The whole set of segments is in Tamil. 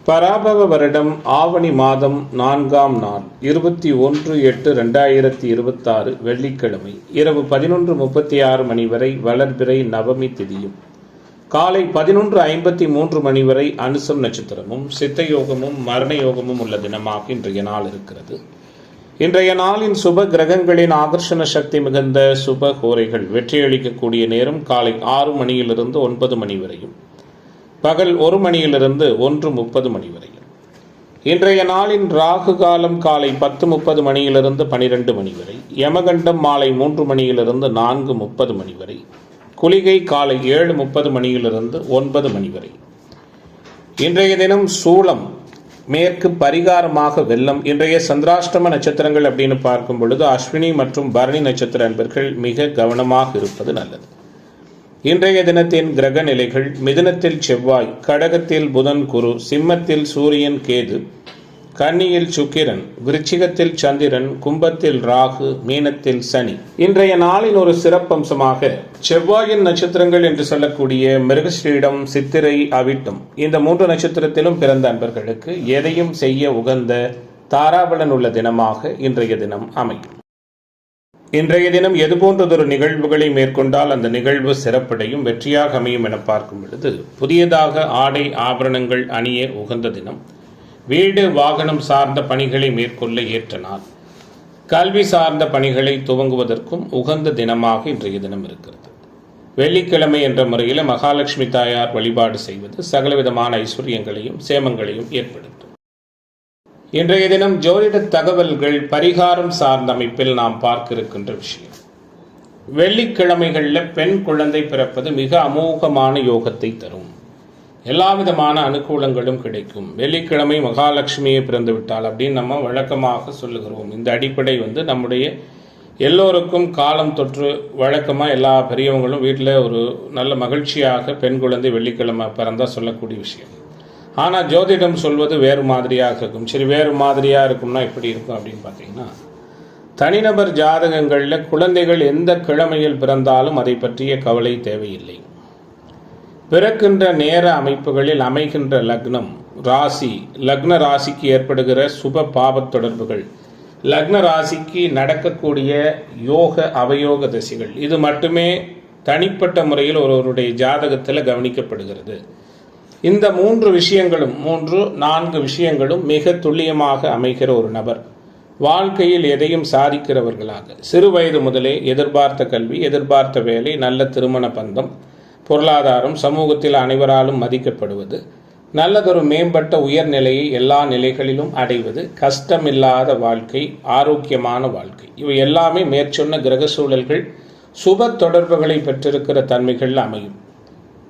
பராபவ வருடம் ஆவணி மாதம் 4ஆம் நாள் 21/8/2026 வெள்ளிக்கிழமை இரவு 11:36 மணி வரை வளர்பிறை நவமி திதியும் காலை 11:53 மணி வரை அனுசம் நட்சத்திரமும் சித்தயோகமும் மரண யோகமும் உள்ள தினமாக இன்றைய நாள் இருக்கிறது. இன்றைய நாளின் சுப கிரகங்களின் ஆகர்ஷண சக்தி மிகுந்த சுப கோரைகள் வெற்றியளிக்கக்கூடிய நேரம் காலை 6 மணியிலிருந்து 9 மணி வரையும், பகல் 1 மணியிலிருந்து 1:30 மணி வரையில். இன்றைய நாளின் ராகு காலம் காலை 10:30 மணியிலிருந்து 12 மணி வரை, யமகண்டம் மாலை 3 மணியிலிருந்து 4:30 மணி வரை, குளிகை காலை 7:30 மணியிலிருந்து 9 மணி வரை. இன்றைய தினம் சூலம் மேற்கு, பரிகாரமாக வெள்ளம். இன்றைய சந்திராஷ்டம நட்சத்திரங்கள் அப்படின்னு பார்க்கும் பொழுது அஸ்வினி மற்றும் பரணி நட்சத்திர அன்பர்கள் மிக கவனமாக இருப்பது நல்லது. இன்றைய தினத்தின் கிரக நிலைகள்: மிதுனத்தில் செவ்வாய், கடகத்தில் புதன் குரு, சிம்மத்தில் சூரியன் கேது, கன்னியில் சுக்கிரன், விருச்சிகத்தில் சந்திரன், கும்பத்தில் ராகு, மீனத்தில் சனி. இன்றைய நாளின் ஒரு சிறப்பம்சமாக செவ்வாயின் நட்சத்திரங்கள் என்று சொல்லக்கூடிய மிருகஸ்ரீடம், சித்திரை, அவிட்டம் இந்த 3 நட்சத்திரத்திலும் பிறந்த அன்பர்களுக்கு எதையும் செய்ய உகந்த தாராபலன் உள்ள தினமாக இன்றைய தினம் அமையும். இன்றைய தினம் எதுபோன்றதொரு நிகழ்வுகளை மேற்கொண்டால் அந்த நிகழ்வு சிறப்படையும் வெற்றியாக அமையும் என பார்க்கும் பொழுது, புதியதாக ஆடை ஆபரணங்கள் அணிய உகந்த தினம், வீடு வாகனம் சார்ந்த பணிகளை மேற்கொள்ள ஏற்ற நாள், கல்வி சார்ந்த பணிகளை துவங்குவதற்கும் உகந்த தினமாக இன்றைய தினம் இருக்கிறது. வெள்ளிக்கிழமை என்ற முறையில் மகாலட்சுமி தாயார் வழிபாடு செய்வது சகலவிதமான ஐஸ்வர்யங்களையும் சேமங்களையும் ஏற்படுத்தும். இன்றைய தினம் ஜோதிட தகவல்கள் பரிகாரம் சார்ந்த அமைப்பில் நாம் பார்க்க இருக்கின்ற விஷயம். வெள்ளிக்கிழமைகளில் பெண் குழந்தை பிறப்பது மிக அமோகமான யோகத்தை தரும். எல்லா விதமான அனுகூலங்களும் கிடைக்கும். வெள்ளிக்கிழமை மகாலட்சுமியை பிறந்து விட்டால் அப்படின்னு நம்ம வழக்கமாக சொல்லுகிறோம். இந்த அடிப்படை நம்முடைய எல்லோருக்கும் காலம் தொற்று வழக்கமாக எல்லா பெரியவங்களும் வீட்டில் ஒரு நல்ல மகிழ்ச்சியாக பெண் குழந்தை வெள்ளிக்கிழமை பிறந்தால் சொல்லக்கூடிய விஷயம். ஆனால் ஜோதிடம் சொல்வது வேறு மாதிரியாக இருக்கும். சரி, வேறு மாதிரியாக இருக்கும்னா எப்படி இருக்கும் அப்படின்னு பார்த்தீங்கன்னா, தனிநபர் ஜாதகங்களில் குழந்தைகள் எந்த கிழமையில் பிறந்தாலும் அதை பற்றிய கவலை தேவையில்லை. பிறக்கின்ற நேர அமைப்புகளில் அமைகின்ற லக்னம், ராசி, லக்ன ராசிக்கு ஏற்படுகிற சுப பாபத் தொடர்புகள், லக்ன ராசிக்கு நடக்கக்கூடிய யோக அவயோக திசைகள், இது மட்டுமே தனிப்பட்ட முறையில் ஒருவருடைய ஜாதகத்தில் கவனிக்கப்படுகிறது. இந்த 3 விஷயங்களும் 3-4 விஷயங்களும் மிக துல்லியமாக அமைகிற ஒரு நபர் வாழ்க்கையில் எதையும் சாதிக்கிறவர்களாக, சிறு வயது முதலே எதிர்பார்த்த கல்வி, எதிர்பார்த்த வேலை, நல்ல திருமண பந்தம், பொருளாதாரம், சமூகத்தில் அனைவராலும் மதிக்கப்படுவது, நல்லதொரு மேம்பட்ட உயர்நிலையை எல்லா நிலைகளிலும் அடைவது, கஷ்டமில்லாத வாழ்க்கை, ஆரோக்கியமான வாழ்க்கை, இவை எல்லாமே மேற்சொன்ன கிரக சூழல்கள் சுப தொடர்புகளை பெற்றிருக்கிற தன்மைகள் அமையும்.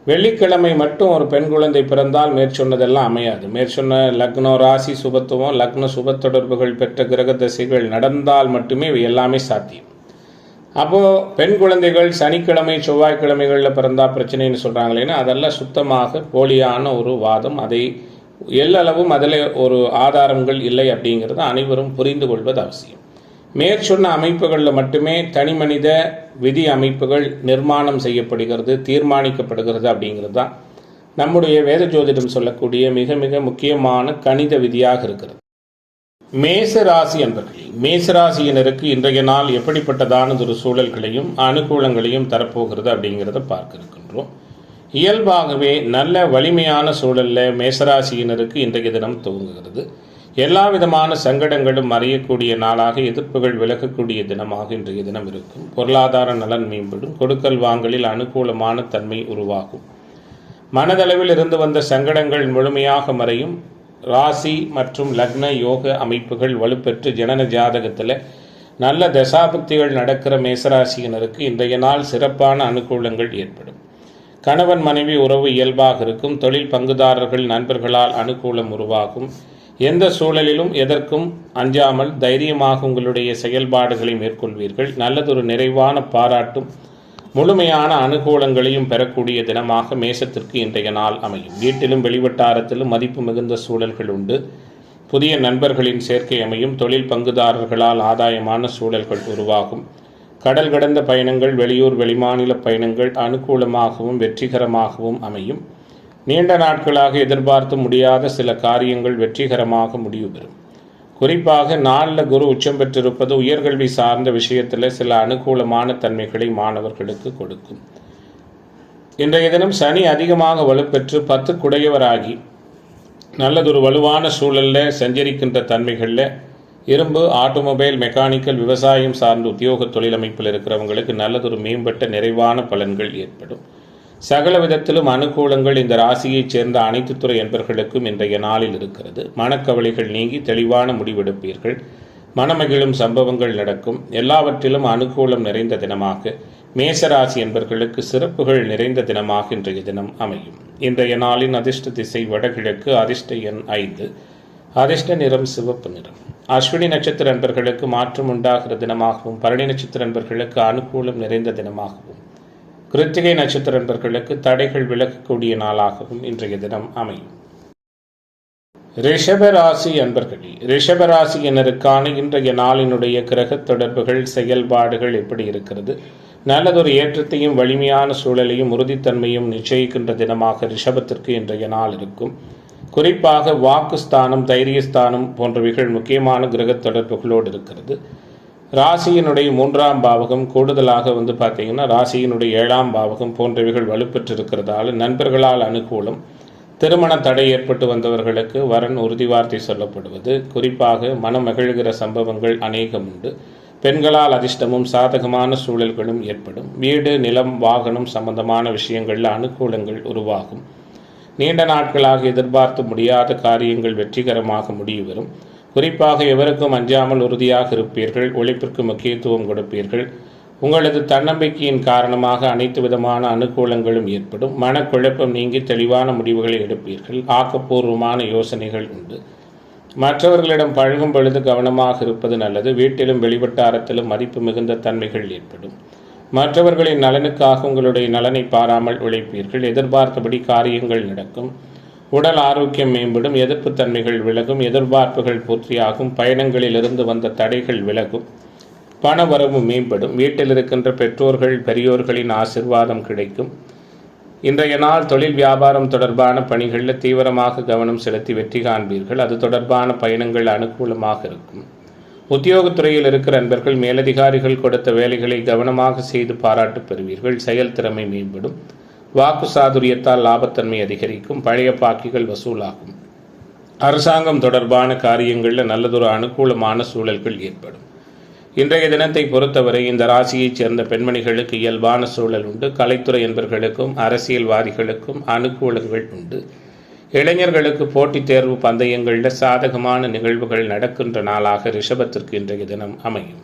வெள்ளிக்கிழமை மட்டும் ஒரு பெண் குழந்தை பிறந்தால் மேற்சொன்னதெல்லாம் அமையாது. மேற்சொன்ன லக்னோ ராசி சுபத்துவம், லக்ன சுப தொடர்புகள் பெற்ற கிரக தசைகள் நடந்தால் மட்டுமே இவை எல்லாமே சாத்தியம். அப்போது பெண் குழந்தைகள் சனிக்கிழமை செவ்வாய்க்கிழமைகளில் பிறந்தால் பிரச்சனைன்னு சொல்கிறாங்களேன்னா அதெல்லாம் சுத்தமாக போலியான ஒரு வாதம். அதை எல்லளவும் அதில் ஒரு ஆதாரங்கள் இல்லை அப்படிங்கிறத அனைவரும் புரிந்து கொள்வது அவசியம். மேற்சொன்ன அமைப்புகளில் மட்டுமே தனி மனித விதி அமைப்புகள் நிர்மாணம் செய்யப்படுகிறது, தீர்மானிக்கப்படுகிறது அப்படிங்கிறது தான் நம்முடைய வேத ஜோதிடம் சொல்லக்கூடிய மிக மிக முக்கியமான கணித விதியாக இருக்கிறது. மேசராசி என்பர்கள், மேசராசியினருக்கு இன்றைய நாள் எப்படிப்பட்டதான ஒரு சூழல்களையும் அனுகூலங்களையும் தரப்போகிறது அப்படிங்கிறத பார்க்க இருக்கின்றோம். இயல்பாகவே நல்ல வலிமையான சூழலில் மேசராசியினருக்கு இன்றைய தினம் துவங்குகிறது. எல்லா விதமான சங்கடங்களும் மறையக்கூடிய நாளாக, எதிர்ப்புகள் விலகக்கூடிய தினமாக இன்றைய தினம் இருக்கும். பொருளாதார நலன் மேம்படும். கொடுக்கல் வாங்கலில் அனுகூலமான தன்மை உருவாகும். மனதளவில் இருந்து வந்த சங்கடங்கள் முழுமையாக மறையும். ராசி மற்றும் லக்ன யோக அமைப்புகள் வலுப்பெற்று ஜனன ஜாதகத்தில் நல்ல தசாபக்திகள் நடக்கிற மேசராசியினருக்கு இன்றைய நாள் சிறப்பான அனுகூலங்கள் ஏற்படும். கணவன் மனைவி உறவு இயல்பாக இருக்கும். தொழில் பங்குதாரர்கள் நண்பர்களால் அனுகூலம் உருவாகும். எந்த சூழலிலும் எதற்கும் அஞ்சாமல் தைரியமாக உங்களுடைய செயல்பாடுகளை மேற்கொள்வீர்கள். நல்லதொரு நிறைவான பாராட்டும் முழுமையான அனுகூலங்களையும் பெறக்கூடிய தினமாக மேசத்திற்கு இன்றைய நாள் அமையும். வீட்டிலும் வெளிவட்டாரத்திலும் மதிப்பு மிகுந்த சூழல்கள் உண்டு. புதிய நண்பர்களின் சேர்க்கை அமையும். தொழில் பங்குதாரர்களால் ஆதாயமான சூழல்கள் உருவாகும். கடல் கடந்த பயணங்கள், வெளியூர் வெளிமாநில பயணங்கள் அனுகூலமாகவும் வெற்றிகரமாகவும் அமையும். நீண்ட நாட்களாக எதிர்பார்த்து முடியாத சில காரியங்கள் வெற்றிகரமாக முடிவு பெறும். குறிப்பாக நாளில் குரு உச்சம் பெற்றிருப்பது உயர்கல்வி சார்ந்த விஷயத்தில் சில அனுகூலமான தன்மைகளை மாணவர்களுக்கு கொடுக்கும். இன்றைய தினம் சனி அதிகமாக வலுப்பெற்று 10 குடையவராகி நல்லதொரு வலுவான சூழலில் சஞ்சரிக்கின்ற தன்மைகளில் இரும்பு, ஆட்டோமொபைல், மெக்கானிக்கல், விவசாயம் சார்ந்த உத்தியோக தொழில் அமைப்பில் இருக்கிறவங்களுக்கு நல்லதொரு மேம்பட்ட நிறைவான பலன்கள் ஏற்படும். சகல விதத்திலும் அனுகூலங்கள் இந்த ராசியைச் சேர்ந்த அனைத்து துறை என்பர்களுக்கும் இன்றைய நாளில் இருக்கிறது. மனக்கவலைகள் நீங்கி தெளிவான முடிவெடுப்பீர்கள். மனமகிழும் சம்பவங்கள் நடக்கும். எல்லாவற்றிலும் அனுகூலம் நிறைந்த தினமாக மேசராசி என்பர்களுக்கு சிறப்புகள் நிறைந்த தினமாக இன்றைய தினம் அமையும். இன்றைய நாளின் அதிர்ஷ்ட திசை வடகிழக்கு. அதிர்ஷ்ட எண் 5. அதிர்ஷ்ட நிறம் சிவப்பு நிறம். அஸ்வினி நட்சத்திர அன்பர்களுக்கு மாற்றம் உண்டாகிற தினமாகவும், பரணி நட்சத்திர அன்பர்களுக்கு அனுகூலம் நிறைந்த தினமாகவும், கிருத்திகை நட்சத்திர அன்பர்களுக்கு தடைகள் விலகக்கூடிய நாளாகவும் இன்றைய தினம் அமையும். ரிஷபராசி அன்பர்களே, ரிஷபராசியினருக்கான இன்றைய நாளினுடைய கிரக தொடர்புகள், செயல்பாடுகள் எப்படி இருக்கிறது? நல்லதொரு ஏற்றத்தையும் வலிமையான சூழலையும் உறுதித்தன்மையும் நிச்சயிக்கின்ற தினமாக ரிஷபத்திற்கு இன்றைய நாள் இருக்கும். குறிப்பாக வாக்குஸ்தானம், தைரியஸ்தானம் போன்றவைகள் முக்கியமான கிரக தொடர்புகளோடு இருக்கிறது. ராசியினுடைய 3ஆம் பாவகம் கூடுதலாக பார்த்தீங்கன்னா ராசியினுடைய 7ஆம் பாவகம் போன்றவைகள் வலுப்பெற்றிருக்கிறதால நண்பர்களால் அனுகூலம். திருமண தடை ஏற்பட்டு வந்தவர்களுக்கு வரன் உறுதி வார்த்தை சொல்லப்படுவது, குறிப்பாக மனம் மகிழ்கிற சம்பவங்கள் அநேகம் உண்டு. பெண்களால் அதிர்ஷ்டமும் சாதகமான சூழல்களும் ஏற்படும். வீடு, நிலம், வாகனம் சம்பந்தமான விஷயங்களில் அனுகூலங்கள் உருவாகும். நீண்ட நாட்களாக எதிர்பார்த்து முடியாத காரியங்கள் வெற்றிகரமாக முடிவு வரும். குறிப்பாக எவருக்கும் அஞ்சாமல் உறுதியாக இருப்பீர்கள். உழைப்பிற்கு முக்கியத்துவம் கொடுப்பீர்கள். உங்களது தன்னம்பிக்கையின் காரணமாக அனைத்து விதமான அனுகூலங்களும் ஏற்படும். மனக்குழப்பம் நீங்கி தெளிவான முடிவுகளை எடுப்பீர்கள். ஆக்கப்பூர்வமான யோசனைகள் உண்டு. மற்றவர்களிடம் பழகும் பொழுது கவனமாக இருப்பது நல்லது. வீட்டிலும் வெளிவட்டாரத்திலும் மதிப்பு மிகுந்த தன்மைகள் ஏற்படும். மற்றவர்களின் நலனுக்காக உங்களுடைய நலனை பாராமல் உழைப்பீர்கள். எதிர்பார்த்தபடி காரியங்கள் நடக்கும். உடல் ஆரோக்கியம் மேம்படும். எதிர்ப்பு தன்மைகள் விலகும். எதிர்பார்ப்புகள் பூர்த்தியாகும். பயணங்களிலிருந்து வந்த தடைகள் விலகும். பண வரவு மேம்படும். வீட்டில் இருக்கின்ற பெற்றோர்கள், பெரியோர்களின் ஆசிர்வாதம் கிடைக்கும். இன்றைய நாள் தொழில் வியாபாரம் தொடர்பான பணிகளில் தீவிரமாக கவனம் செலுத்தி வெற்றி காண்பீர்கள். அது தொடர்பான பயணங்கள் அனுகூலமாக இருக்கும். உத்தியோகத்துறையில் இருக்கிற அன்பர்கள் மேலதிகாரிகள் கொடுத்த வேலைகளை கவனமாக செய்து பாராட்டு பெறுவீர்கள். செயல் திறமை மேம்படும். வாக்கு சாதுரியத்தால் லாபத்தன்மை அதிகரிக்கும். பழைய பாக்கிகள் வசூலாகும். அரசாங்கம் தொடர்பான காரியங்களில் நல்லதொரு அனுகூலமான சூழல்கள் ஏற்படும். இன்றைய தினத்தை பொறுத்தவரை இந்த ராசியைச் சேர்ந்த பெண்மணிகளுக்கு இயல்பான சூழல் உண்டு. கலைத்துறை என்பர்களுக்கும் அரசியல்வாதிகளுக்கும் அனுகூலங்கள் உண்டு. இளைஞர்களுக்கு போட்டித் தேர்வு பந்தயங்களில் சாதகமான நிகழ்வுகள் நடக்கின்ற நாளாக ரிஷபத்திற்கு இன்றைய தினம் அமையும்.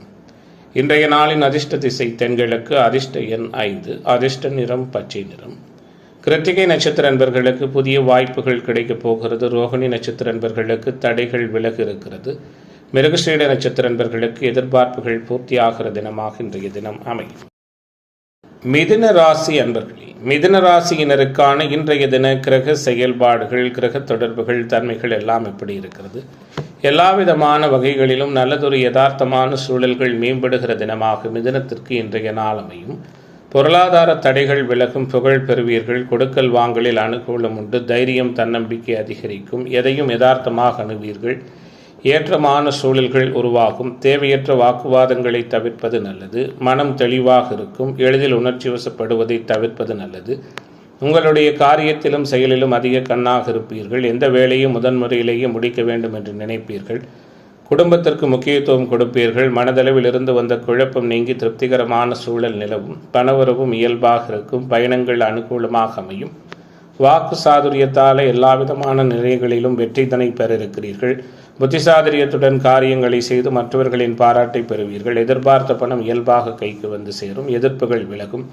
இன்றைய நாளின் அதிர்ஷ்ட திசை தென்கிழக்கு. அதிர்ஷ்ட எண் 5. அதிர்ஷ்ட நிறம் பச்சை நிறம். கிருத்திகை நட்சத்திர அன்பர்களுக்கு புதிய வாய்ப்புகள் கிடைக்கப் போகிறது. ரோகிணி நட்சத்திர அன்பர்களுக்கு தடைகள் விலக இருக்கிறது. மிருகசீட நட்சத்திர அன்பர்களுக்கு எதிர்பார்ப்புகள் பூர்த்தியாகிற தினமாக இன்றைய தினம் அமையும். மிதுன ராசி அன்பர்களே, மிதுன ராசியினருக்கான இன்றைய தின கிரக செயல்பாடுகள், கிரக தொடர்புகள், தன்மைகள் எல்லாம் எப்படி இருக்கிறது? எல்லா விதமான வகைகளிலும் நல்லதொரு யதார்த்தமான சூழல்கள் மேம்படுகிற தினமாக மிதுனத்திற்கு இன்றைய நாள் அமையும். பொருளாதார தடைகள் விலகும். புகழ் பெறுவீர்கள். கொடுக்கல் வாங்கலில் அனுகூலம் உண்டு. தைரியம், தன்னம்பிக்கை அதிகரிக்கும். எதையும் யதார்த்தமாக அணுவீர்கள். ஏற்றமான சூழல்கள் உருவாகும். தேவையற்ற வாக்குவாதங்களை தவிர்ப்பது நல்லது. மனம் தெளிவாக இருக்கும். எளிதில் உணர்ச்சி வசப்படுவதை தவிர்ப்பது நல்லது. உங்களுடைய காரியத்திலும் செயலிலும் அதிக கண்ணாக இருப்பீர்கள். எந்த வேலையும் முதன்முறையிலேயே முடிக்க வேண்டும் என்று நினைப்பீர்கள். குடும்பத்திற்கு முக்கியத்துவம் கொடுப்பீர்கள். மனதளவில் இருந்து வந்த குழப்பம் நீங்கி திருப்திகரமான சூழல் நிலவும். பணவரவும் இயல்பாக இருக்கும். பயணங்கள் அனுகூலமாக அமையும். வாக்கு சாதுரியத்தால் எல்லா விதமான நிலைகளிலும் வெற்றிதனை பெற இருக்கிறீர்கள். புத்திசாதுரியத்துடன் காரியங்களை செய்து மற்றவர்களின் பாராட்டை பெறுவீர்கள். எதிர்பார்த்த பணம் இயல்பாக கைக்கு வந்து சேரும். எதிர்ப்புகள் விலகும்.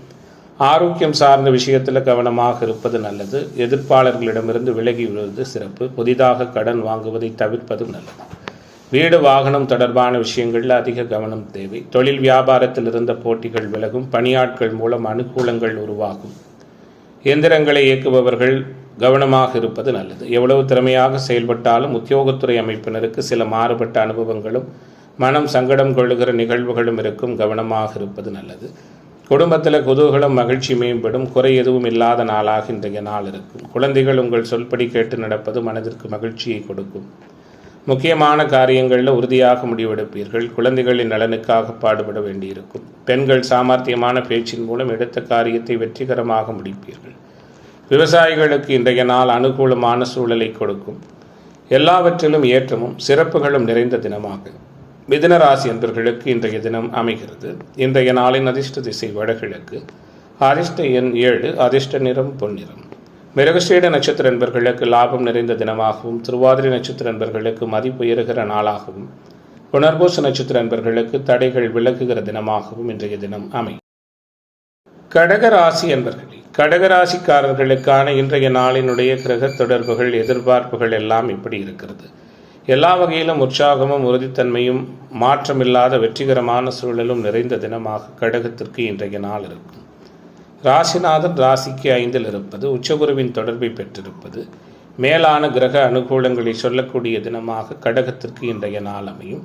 ஆரோக்கியம் சார்ந்த விஷயத்தில் கவனமாக இருப்பது நல்லது. எதிர்ப்பாளர்களிடமிருந்து விலகி விடுவது சிறப்பு. புதிதாக கடன் வாங்குவதை தவிர்ப்பதும் நல்லது. வீடு, வாகனம் தொடர்பான விஷயங்களில் அதிக கவனம் தேவை. தொழில் வியாபாரத்தில் இருந்த போட்டிகள் விலகும். பணியாட்கள் மூலம் அனுகூலங்கள் உருவாகும். இயந்திரங்களை இயக்குபவர்கள் கவனமாக இருப்பது நல்லது. எவ்வளவு திறமையாக செயல்பட்டாலும் உத்தியோகத்துறை அமைப்பினருக்கு சில மாறுபட்ட அனுபவங்களும் மனம் சங்கடம் கொள்ளுகிற நிகழ்வுகளும் இருக்கும். கவனமாக இருப்பது நல்லது. குடும்பத்தில் குதூகலம் மகிழ்ச்சி மேம்படும். குறை எதுவும் இல்லாத நாளாக இன்றைய நாள் இருக்கும். குழந்தைகள் உங்கள் சொல்படி கேட்டு நடப்பது மனதிற்கு மகிழ்ச்சியை கொடுக்கும். முக்கியமான காரியங்களில் உறுதியாக முடிவெடுப்பீர்கள். குழந்தைகளின் நலனுக்காக பாடுபட வேண்டியிருக்கும். பெண்கள் சாமர்த்தியமான பேச்சின் மூலம் எடுத்த காரியத்தை வெற்றிகரமாக முடிப்பீர்கள். விவசாயிகளுக்கு இன்றைய நாள் அனுகூலமான சூழலை கொடுக்கும். எல்லாவற்றிலும் ஏற்றமும் சிறப்புகளும் நிறைந்த தினமாக மிதுன ராசி என்பவர்களுக்கு இன்றைய தினம் அமைகிறது. இன்றைய நாளின் அதிர்ஷ்ட திசை வடகிழக்கு. அதிர்ஷ்ட எண் 7. அதிர்ஷ்ட நிறம் பொன்னிறம். மிருகசீட நட்சத்திர என்பர்களுக்கு லாபம் நிறைந்த தினமாகவும், திருவாதிரை நட்சத்திர என்பர்களுக்கு மதிப்புயருகிற நாளாகவும், புனர்பூச நட்சத்திர என்பர்களுக்கு தடைகள் விலகுகிற தினமாகவும் இன்றைய தினம் அமையும். கடகராசி என்பர்களே, கடகராசிக்காரர்களுக்கான இன்றைய நாளினுடைய கிரக தொடர்புகள், எதிர்பார்ப்புகள் எல்லாம் இப்படி இருக்கிறது. எல்லா வகையிலும் உற்சாகமும் உறுதித்தன்மையும் மாற்றமில்லாத வெற்றிகரமான சூழலும் நிறைந்த தினமாக கடகத்திற்கு இன்றைய நாள் இருக்கும். ராசிநாதன் ராசிக்கு 5 இருப்பது, உச்சகுருவின் தொடர்பை பெற்றிருப்பது, மேலான கிரக அனுகூலங்களை சொல்லக்கூடிய தினமாக கடகத்திற்கு இன்றைய நாள் அமையும்.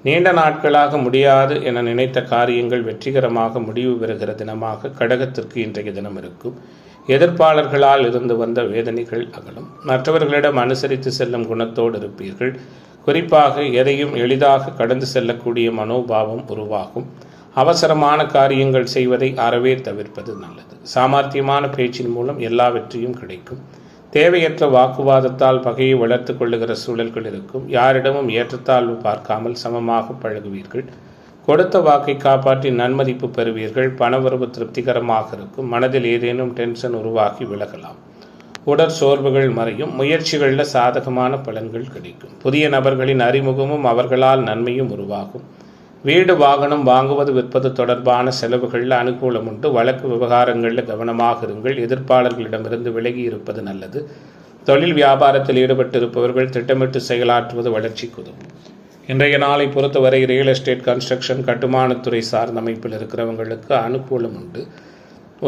நீண்ட நாட்களாக முடியாது என நினைத்த காரியங்கள் வெற்றிகரமாக முடிவு பெறுகிற தினமாக கடகத்திற்கு இன்றைய தினம் இருக்கும். எதிர்ப்பாளர்களால் இருந்து வந்த வேதனைகள் அகலும். மற்றவர்களிடம் அனுசரித்து செல்லும் குணத்தோடு இருப்பீர்கள். குறிப்பாக எதையும் எளிதாக கடந்து செல்லக்கூடிய மனோபாவம் உருவாகும். அவசரமான காரியங்கள் செய்வதை அறவே தவிர்ப்பது நல்லது. சாமர்த்தியமான பேச்சின் மூலம் எல்லா வெற்றியும் கிடைக்கும். தேவையற்ற வாக்குவாதத்தால் பகையை வளர்த்து கொள்ளுகிற சூழல்கள் இருக்கும். யாரிடமும் ஏற்றத்தாழ்வு பார்க்காமல் சமமாக பழகுவீர்கள். கொடுத்த வாக்கை காப்பாற்றி நன்மதிப்பு பெறுவீர்கள். பணவரவு திருப்திகரமாக இருக்கும். மனதில் ஏதேனும் டென்ஷன் உருவாகி விலகலாம். உடற் சோர்வுகள் மறையும். முயற்சிகளில் சாதகமான பலன்கள் கிடைக்கும். புதிய நபர்களின் அறிமுகமும் அவர்களால் நன்மையும் உருவாகும். வீடு வாகனம் வாங்குவது விற்பது தொடர்பான செலவுகளில் அனுகூலம் உண்டு. வழக்கு விவகாரங்களில் கவனமாக இருங்கள். எதிர்ப்பாளர்களிடமிருந்து விலகி இருப்பது நல்லது. தொழில் வியாபாரத்தில் ஈடுபட்டிருப்பவர்கள் திட்டமிட்டு செயலாற்றுவது வளர்ச்சிக்கு உதவும். இன்றைய நாளை பொறுத்தவரை ரியல் எஸ்டேட், கன்ஸ்ட்ரக்ஷன், கட்டுமானத்துறை சார்ந்த அமைப்பில் இருக்கிறவங்களுக்கு அனுகூலம் உண்டு.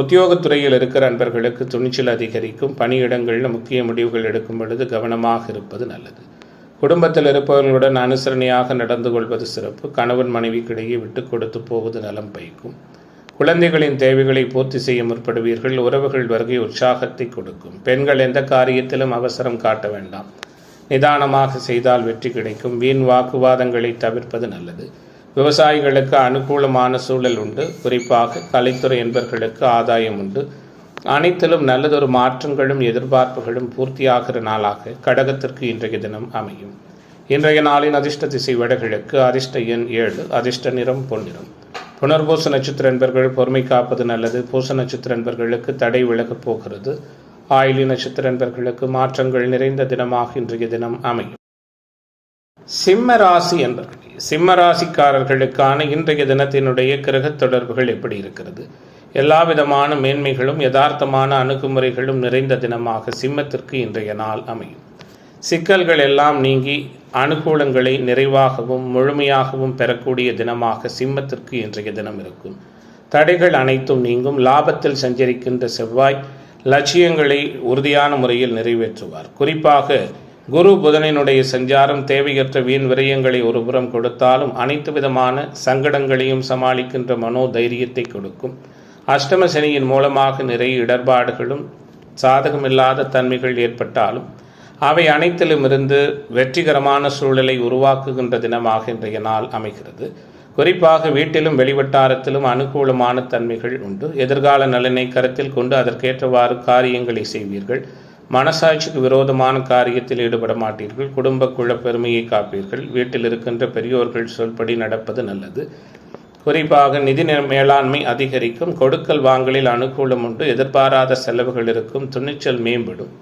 உத்தியோகத்துறையில் இருக்கிற அன்பர்களுக்கு துணிச்சல் அதிகரிக்கும். பணியிடங்களில் முக்கிய முடிவுகள் எடுக்கும் பொழுது கவனமாக இருப்பது நல்லது. குடும்பத்தில் இருப்பவர்களுடன் அனுசரணையாக நடந்து கொள்வது சிறப்பு. கணவன் மனைவிக்கிடையே விட்டு கொடுத்து போவது நலம் பயக்கும். குழந்தைகளின் தேவைகளை பூர்த்தி செய்ய முற்படுவீர்கள். உறவுகள் வருகை உற்சாகத்தை கொடுக்கும். பெண்கள் எந்த காரியத்திலும் அவசரம் காட்ட வேண்டாம். நிதானமாக செய்தால் வெற்றி கிடைக்கும். வீண் வாக்குவாதங்களை தவிர்ப்பது நல்லது. விவசாயிகளுக்கு அனுகூலமான சூழல் உண்டு. குறிப்பாக கலைத்துறை என்பவர்களுக்கு ஆதாயம் உண்டு. அனைத்திலும் நல்லதொரு மாற்றங்களும் எதிர்பார்ப்புகளும் பூர்த்தியாகிற நாளாக கடகத்திற்கு இன்றைய தினம் அமையும். இன்றைய நாளின் அதிர்ஷ்ட திசை வடகிழக்கு. அதிர்ஷ்ட எண் 7. அதிர்ஷ்ட நிறம் பொன்னிறம். புனர்பூச நட்சத்திர என்பர்கள் பொறுமை காப்பது நல்லது. பூச நட்சத்திர என்பர்களுக்கு தடை விலகப் போகிறது. ஆயிலி நட்சத்திர என்பர்களுக்கு மாற்றங்கள் நிறைந்த தினமாக இன்றைய தினம் அமையும். சிம்ம ராசி என்பர்களே, சிம்ம ராசிக்காரர்களுக்கான இன்றைய தினத்தினுடைய கிரக தொடர்புகள் எப்படி இருக்கிறது? எல்லா விதமான மேன்மைகளும் யதார்த்தமான அணுகுமுறைகளும் நிறைந்த தினமாக சிம்மத்திற்கு இன்றைய நாள் அமையும். சிக்கல்கள் எல்லாம் நீங்கி அனுகூலங்களை நிறைவாகவும் முழுமையாகவும் பெறக்கூடிய தினமாக சிம்மத்திற்கு இன்றைய தினம் இருக்கும். தடைகள் அனைத்தும் நீங்கும். லாபத்தில் சஞ்சரிக்கின்ற செவ்வாய் லட்சியங்களை உறுதியான முறையில் நிறைவேற்றுவார். குறிப்பாக குரு புதனினுடைய சஞ்சாரம் தேவையற்ற வீண் விரயங்களை ஒருபுறம் கொடுத்தாலும் அனைத்து விதமான சங்கடங்களையும் சமாளிக்கின்ற மனோ தைரியத்தை கொடுக்கும். அஷ்டம சனியின் மூலமாக நிறைய இடர்பாடுகளும் சாதகமில்லாத தன்மைகள் ஏற்பட்டாலும் அவை அனைத்திலும் இருந்து வெற்றிகரமான சூழலை உருவாக்குகின்ற தினமாக இன்றைய நாள் அமைகிறது. குறிப்பாக வீட்டிலும் வெளிவட்டாரத்திலும் அனுகூலமான தன்மைகள் உண்டு. எதிர்கால நலனை கருத்தில் கொண்டு அதற்கேற்றவாறு காரியங்களை செய்வீர்கள். மனசாட்சிக்கு விரோதமான காரியத்தில் ஈடுபட மாட்டீர்கள். குடும்ப குழ பெருமையை காப்பீர்கள். வீட்டில் இருக்கின்ற பெரியோர்கள் சொல்படி நடப்பது நல்லது. குறிப்பாக நிதி மேலாண்மை அதிகரிக்கும். கொடுக்கல் வாங்கலில் அனுகூலம் உண்டு. எதிர்பாராத செலவுகள் இருக்கும். துணிச்சல் மேம்படும்.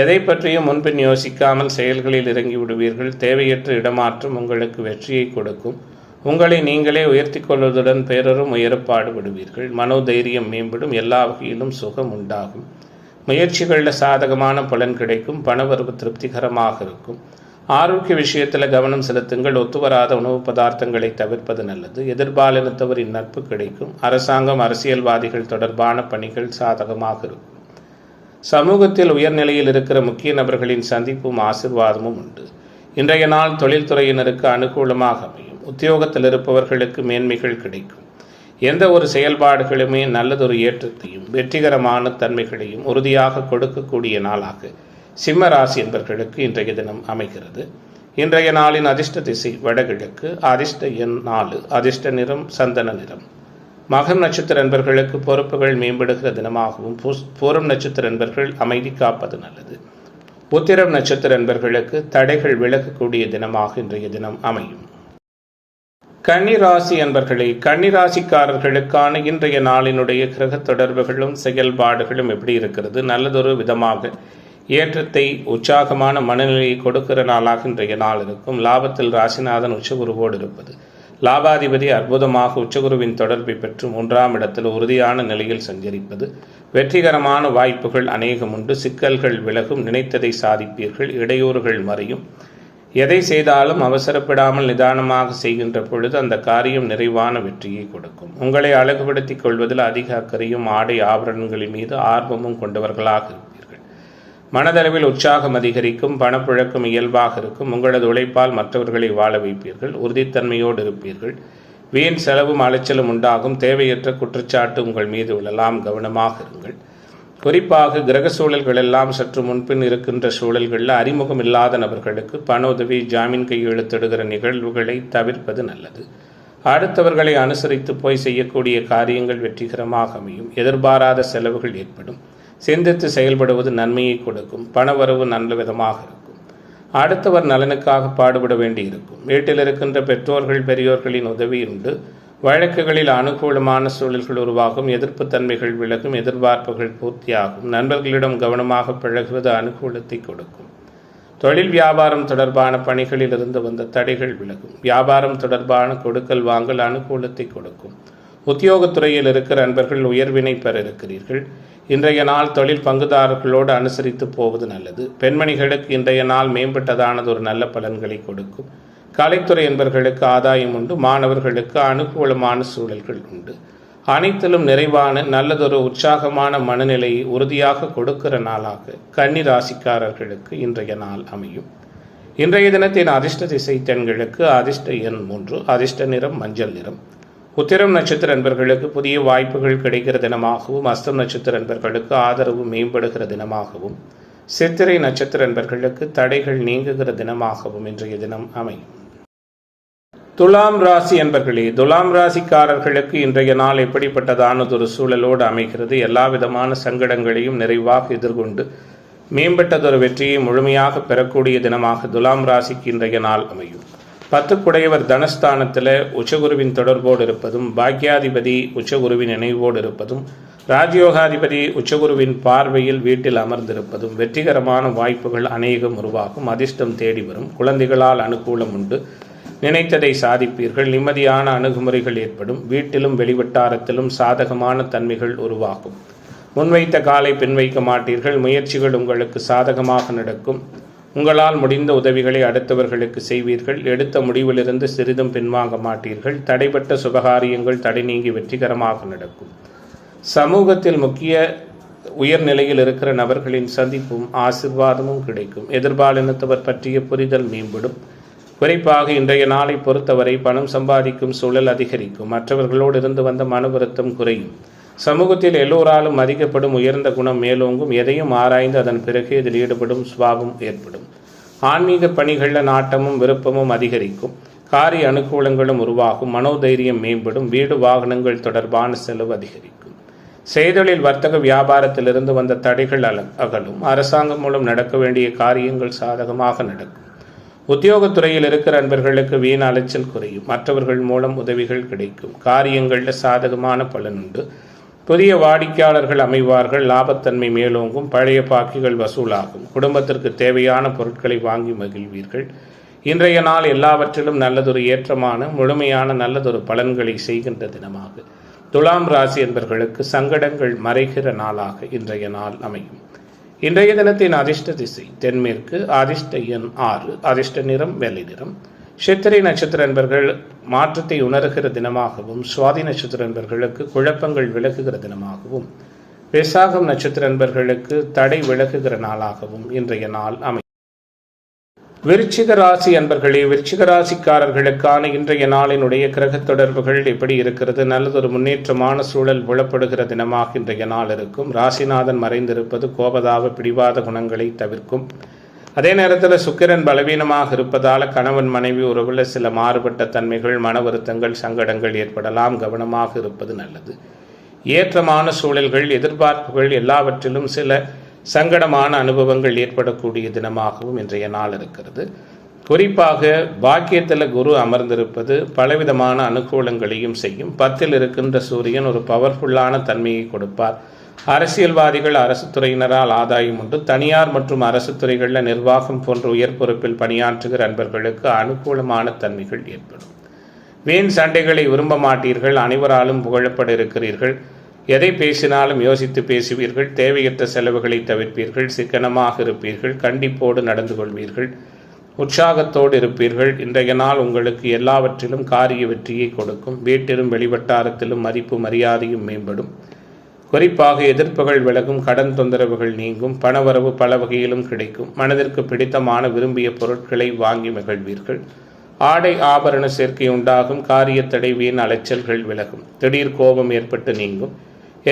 எதை பற்றியும் முன்பின் யோசிக்காமல் செயல்களில் இறங்கி விடுவீர்கள். தேவையற்ற இடமாற்றம் உங்களுக்கு வெற்றியை கொடுக்கும். உங்களை நீங்களே உயர்த்தி கொள்வதுடன் பிறரும் உயரப்பாடு விடுவீர்கள். மனோதைரியம் மேம்படும். எல்லா வகையிலும் சுகம் உண்டாகும். முயற்சிகளில் சாதகமான பலன் கிடைக்கும். பணவரவு திருப்திகரமாக இருக்கும். ஆரோக்கிய விஷயத்தில் கவனம் செலுத்துங்கள். ஒத்துவராத உணவு பதார்த்தங்களை தவிர்ப்பது நல்லது. எதிர்பாலினத்தவரின் நட்பு கிடைக்கும். அரசாங்கம், அரசியல்வாதிகள் தொடர்பான பணிகள் சாதகமாக இருக்கும். சமூகத்தில் உயர்நிலையில் இருக்கிற முக்கிய நபர்களின் சந்திப்பும் ஆசிர்வாதமும் உண்டு. இன்றைய நாள் தொழில்துறையினருக்கு அனுகூலமாக அமையும். உத்தியோகத்தில் இருப்பவர்களுக்கு மேன்மைகள் கிடைக்கும். எந்த ஒரு செயல்பாடுகளுமே நல்லதொரு ஏற்றத்தையும் வெற்றிகரமான தன்மைகளையும் உறுதியாக கொடுக்கக்கூடிய நாளாக சிம்ம ராசி என்பவர்களுக்கு இன்றைய தினம் அமைகிறது. இன்றைய நாளின் அதிர்ஷ்ட திசை வடகிழக்கு, அதிர்ஷ்ட எண் 4, அதிர்ஷ்ட நிறம் சந்தன நிறம். மகம் நட்சத்திர என்பர்களுக்கு பொறுப்புகள் மேம்படுகிற தினமாகவும், பூரம் நட்சத்திர என்பர்கள் அமைதி காப்பது நல்லது. உத்திரம் நட்சத்திர என்பர்களுக்கு தடைகள் விலகக்கூடிய தினமாக இன்றைய தினம் அமையும். கன்னிராசி என்பர்களே, கன்னிராசிக்காரர்களுக்கான இன்றைய நாளினுடைய கிரக தொடர்புகளும் செயல்பாடுகளும் எப்படி இருக்கிறது? நல்லதொரு விதமாக ஏற்றத்தை, உற்சாகமான மனநிலையை கொடுக்கிற நாளாக இன்றைய நாள் இருக்கும். லாபத்தில் ராசிநாதன் உச்சகுருவோடு இருப்பது, லாபாதிபதி அற்புதமாக உச்சகுருவின் தொடர்பை பெற்று 3ஆம் இடத்தில் உறுதியான நிலையில் சஞ்சரிப்பது, வெற்றிகரமான வாய்ப்புகள் அநேகம் உண்டு. சிக்கல்கள் விலகும், நினைத்ததை சாதிப்பீர்கள், இடையூறுகள் மறையும். எதை செய்தாலும் அவசரப்படாமல் நிதானமாக செய்கின்ற பொழுது அந்த காரியம் நிறைவான வெற்றியை கொடுக்கும். உங்களை அழகுபடுத்திக் கொள்வதில் அதிக அக்கறையும் ஆடை ஆபரணங்களின் மீது ஆர்வமும் கொண்டவர்களாக இருப்பீர்கள். மனதளவில் உற்சாகம் அதிகரிக்கும், பணப்புழக்கம் இயல்பாக இருக்கும். உங்களது உழைப்பால் மற்றவர்களை வாழ வைப்பீர்கள், உறுதித்தன்மையோடு இருப்பீர்கள். வீண் செலவும் அலைச்சலும் உண்டாகும். தேவையற்ற குற்றச்சாட்டு உங்கள் மீது விழலாம், கவனமாக இருங்கள். குறிப்பாக கிரக சூழல்கள் எல்லாம் சற்று முன்பின் இருக்கின்ற சூழல்களில் அறிமுகம் இல்லாத நபர்களுக்கு பண உதவி, ஜாமீன் கையெழுத்திடுகிற நிகழ்வுகளை தவிர்ப்பது நல்லது. அடுத்தவர்களை அனுசரித்து போய் செய்யக்கூடிய காரியங்கள் வெற்றிகரமாக அமையும். எதிர்பாராத செலவுகள் ஏற்படும். சிந்தித்து செயல்படுவது நன்மையை கொடுக்கும். பணவரவு நல்ல விதமாக இருக்கும். அடுத்தவர் நலனுக்காக பாடுபட வேண்டியிருக்கும். வீட்டில் இருக்கின்ற பெற்றோர்கள் பெரியோர்களின் உதவி உண்டு. வழக்குகளில் அனுகூலமான சூழல்கள் உருவாகும். எதிர்ப்பு தன்மைகள் விலகும். எதிர்பார்ப்புகள் பூர்த்தியாகும். நண்பர்களிடம் கவனமாக பழகுவது அனுகூலத்தை கொடுக்கும். தொழில் வியாபாரம் தொடர்பான பணிகளில் இருந்து வந்த தடைகள் விலகும். வியாபாரம் தொடர்பான கொடுக்கல் வாங்கல் அனுகூலத்தை கொடுக்கும். உத்தியோகத்துறையில் இருக்கிற நண்பர்கள் உயர்வினை பெற இருக்கிறீர்கள். இன்றைய நாள் தொழில் பங்குதாரர்களோடு அனுசரித்து போவது நல்லது. பெண்மணிகளுக்கு இன்றைய நாள் மேம்பட்டதானது ஒரு நல்ல பலன்களை கொடுக்கும். கலைத்துறை என்பவர்களுக்கு ஆதாயம் உண்டு. மாணவர்களுக்கு அனுகூலமான சூழல்கள் உண்டு. அனைத்திலும் நிறைவான நல்லதொரு உற்சாகமான மனநிலையை உறுதியாக கொடுக்கிற நாளாக கன்னி ராசிக்காரர்களுக்கு இன்றைய நாள் அமையும். இன்றைய தினத்தின் அதிர்ஷ்ட திசை தென்கிழக்கு, அதிர்ஷ்ட எண் 3, அதிர்ஷ்ட நிறம் மஞ்சள் நிறம். உத்திரம் நட்சத்திர என்பர்களுக்கு புதிய வாய்ப்புகள் கிடைக்கிற தினமாகவும், அஸ்தம் நட்சத்திர என்பர்களுக்கு ஆதரவு மேம்படுகிற தினமாகவும், சித்திரை நட்சத்திர என்பர்களுக்கு தடைகள் நீங்குகிற தினமாகவும் இன்றைய தினம் அமையும். துலாம் ராசி என்பர்களே, துலாம் ராசிக்காரர்களுக்கு இன்றைய நாள் எப்படிப்பட்டதானதொரு சூழலோடு அமைகிறது? எல்லா விதமான சங்கடங்களையும் நிறைவாக எதிர்கொண்டு மேம்பட்டதொரு வெற்றியை முழுமையாக பெறக்கூடிய தினமாக துலாம் ராசிக்கு இன்றைய நாள் அமையும். 10 தனஸ்தானத்தில் உச்சகுருவின் தொடர்போடு இருப்பதும், பாக்யாதிபதி உச்சகுருவின் நினைவோடு இருப்பதும், ராஜயோகாதிபதி உச்சகுருவின் பார்வையில் வீட்டில் அமர்ந்திருப்பதும் வெற்றிகரமான வாய்ப்புகள் அநேகம் உருவாகும். அதிர்ஷ்டம் தேடி வரும். குழந்தைகளால் அனுகூலம் உண்டு. நினைத்ததை சாதிப்பீர்கள். நிம்மதியான அணுகுமுறைகள் ஏற்படும். வீட்டிலும் வெளிவட்டாரத்திலும் சாதகமான தன்மைகள் உருவாகும். முன்வைத்த காலை பின்வைக்க மாட்டீர்கள். முயற்சிகள் உங்களுக்கு சாதகமாக நடக்கும். உங்களால் முடிந்த உதவிகளை அடுத்தவர்களுக்கு செய்வீர்கள். எடுத்த முடிவிலிருந்து சிறிதும் பின்வாங்க மாட்டீர்கள். தடைப்பட்ட சுபகாரியங்கள் தடை நீங்கி வெற்றிகரமாக நடக்கும். சமூகத்தில் முக்கிய உயர்நிலையில் இருக்கிற நபர்களின் சந்திப்பும் ஆசிர்வாதமும் கிடைக்கும். எதிர்பாலினத்தவர் பற்றிய புரிதல் மேம்படும். குறிப்பாக இன்றைய நாளை பொறுத்தவரை பணம் சம்பாதிக்கும் சூழல் அதிகரிக்கும். மற்றவர்களோடு இருந்து வந்த மன வருத்தம் குறையும். சமூகத்தில் எல்லோராலும் மதிக்கப்படும் உயர்ந்த குணம் மேலோங்கும். எதையும் ஆராய்ந்து அதன் பிறகு இதில் ஈடுபடும் சுபாவம் ஏற்படும். ஆன்மீக பணிகளில் நாட்டமும் விருப்பமும் அதிகரிக்கும். காரிய அனுகூலங்களும் உருவாகும். மனோதைரியம் மேம்படும். வீடு வாகனங்கள் தொடர்பான செலவு அதிகரிக்கும். செய்தொழில் வர்த்தக வியாபாரத்திலிருந்து வந்த தடைகள் அகலும். அரசாங்கம் மூலம் நடக்க வேண்டிய காரியங்கள் சாதகமாக நடக்கும். உத்தியோகத்துறையில் இருக்கிற நண்பர்களுக்கு வீண் அலைச்சல் குறையும். மற்றவர்கள் மூலம் உதவிகள் கிடைக்கும். காரியங்களில் சாதகமான பலனுண்டு. புதிய வாடிக்கையாளர்கள் அமைவார்கள். லாபத்தன்மை மேலோங்கும். பழைய பாக்கிகள் வசூலாகும். குடும்பத்திற்கு தேவையான பொருட்களை வாங்கி மகிழ்வீர்கள். இன்றைய நாள் எல்லாவற்றிலும் நல்லதொரு ஏற்றமான முழுமையான நல்லதொரு பலன்களை செய்கின்ற தினமாக துலாம் ராசி என்பவர்களுக்கு சங்கடங்கள் மறைகிற நாளாக இன்றைய நாள் அமையும். இன்றைய தினத்தின் அதிர்ஷ்ட திசை தென்மேற்கு, அதிர்ஷ்ட எண் 6, அதிர்ஷ்ட நிறம் வெள்ளை நிறம். சித்திரை நட்சத்திர என்பர்கள் மாற்றத்தை உணர்கிற தினமாகவும், சுவாதி நட்சத்திர என்பர்களுக்கு குழப்பங்கள் விலகுகிற தினமாகவும், விசாகம் நட்சத்திர என்பர்களுக்கு தடை விலகுகிற நாளாகவும் இன்றைய நாள் அமையும். விருச்சிக ராசி அன்பர்களே, விருச்சிக ராசிக்காரர்களுக்கான இன்றைய நாளினுடைய கிரக தொடர்புகள் எப்படி இருக்கிறது? நல்லதொரு முன்னேற்றமான சூழல் புலப்படுகிற தினமாக இன்றைய நாள் இருக்கும். ராசிநாதன் மறைந்திருப்பது கோபதாப பிடிவாத குணங்களை தவிர்க்கும். அதே நேரத்தில் சுக்கிரன் பலவீனமாக இருப்பதால் கணவன் மனைவி உறவில் சில மாறுபட்ட தன்மைகள், மன வருத்தங்கள், சங்கடங்கள் ஏற்படலாம். கவனமாக இருப்பது நல்லது. ஏற்றமான சூழல்கள், எதிர்பார்ப்புகள் எல்லாவற்றிலும் சில சங்கடமான அனுபவங்கள் ஏற்படக்கூடிய தினமாகவும் இன்றைய நாள் இருக்கிறது. குறிப்பாக பாக்கியத்தில் குரு அமர்ந்திருப்பது பலவிதமான அனுகூலங்களையும் செய்யும். 10ல் இருக்கின்ற சூரியன் ஒரு பவர்ஃபுல்லான தன்மையை கொடுப்பார். அரசியல்வாதிகள், அரசு துறையினரால் ஆதாயம் உண்டு. தனியார் மற்றும் அரசு துறைகளில் நிர்வாகம் போன்ற உயர் பொறுப்பில் பணியாற்றுகிற அன்பர்களுக்கு அனுகூலமான தன்மைகள் ஏற்படும். வீண் சண்டைகளை விரும்ப மாட்டீர்கள். அனைவராலும் புகழப்பட இருக்கிறீர்கள். எதை பேசினாலும் யோசித்து பேசுவீர்கள். தேவையற்ற செலவுகளை தவிர்ப்பீர்கள். சிக்கனமாக இருப்பீர்கள். கண்டிப்போடு நடந்து கொள்வீர்கள். உற்சாகத்தோடு இருப்பீர்கள். இன்றைய நாள் உங்களுக்கு எல்லாவற்றிலும் காரிய வெற்றியை கொடுக்கும். வீட்டிலும் வெளிவட்டாரத்திலும் மதிப்பு மரியாதையும் மேம்படும். குறிப்பாக எதிர்ப்புகள் விலகும். கடன் தொந்தரவுகள் நீங்கும். பணவரவு பல வகையிலும் கிடைக்கும். மனதிற்கு பிடித்தமான விரும்பிய பொருட்களை வாங்கி மகிழ்வீர்கள். ஆடை ஆபரண சேர்க்கை உண்டாகும். காரியத்தடை, வீண் அலைச்சல்கள் விலகும். திடீர் கோபம் ஏற்பட்டு நீங்கும்.